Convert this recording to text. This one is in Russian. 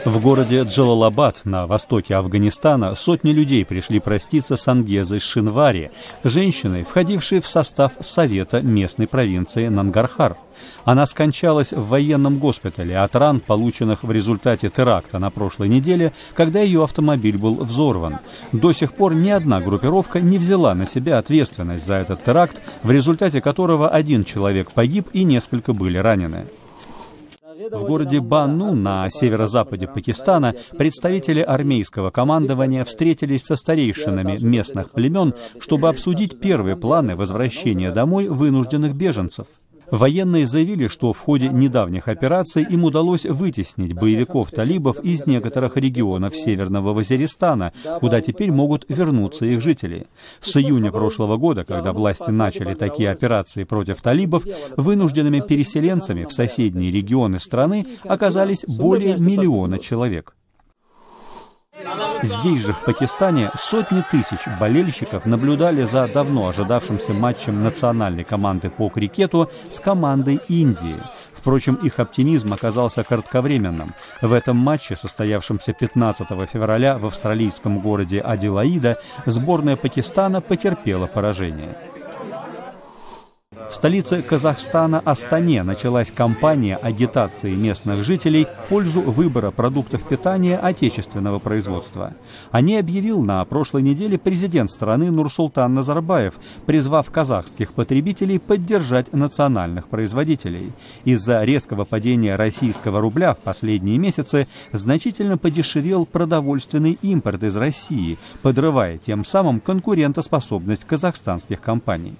В городе Джалалабад на востоке Афганистана сотни людей пришли проститься с Ангезой Шинвари, женщиной, входившей в состав Совета местной провинции Нангархар. Она скончалась в военном госпитале от ран, полученных в результате теракта на прошлой неделе, когда ее автомобиль был взорван. До сих пор ни одна группировка не взяла на себя ответственность за этот теракт, в результате которого один человек погиб и несколько были ранены. В городе Банну на северо-западе Пакистана представители армейского командования встретились со старейшинами местных племен, чтобы обсудить первые планы возвращения домой вынужденных беженцев. Военные заявили, что в ходе недавних операций им удалось вытеснить боевиков-талибов из некоторых регионов Северного Вазиристана, куда теперь могут вернуться их жители. С июня прошлого года, когда власти начали такие операции против талибов, вынужденными переселенцами в соседние регионы страны оказались более 1 миллиона человек. Здесь же, в Пакистане, сотни тысяч болельщиков наблюдали за давно ожидавшимся матчем национальной команды по крикету с командой Индии. Впрочем, их оптимизм оказался кратковременным. В этом матче, состоявшемся 15 февраля в австралийском городе Аделаида, сборная Пакистана потерпела поражение. В столице Казахстана Астане началась кампания агитации местных жителей в пользу выбора продуктов питания отечественного производства. О ней объявил на прошлой неделе президент страны Нурсултан Назарбаев, призвав казахских потребителей поддержать национальных производителей. Из-за резкого падения российского рубля в последние месяцы значительно подешевел продовольственный импорт из России, подрывая тем самым конкурентоспособность казахстанских компаний.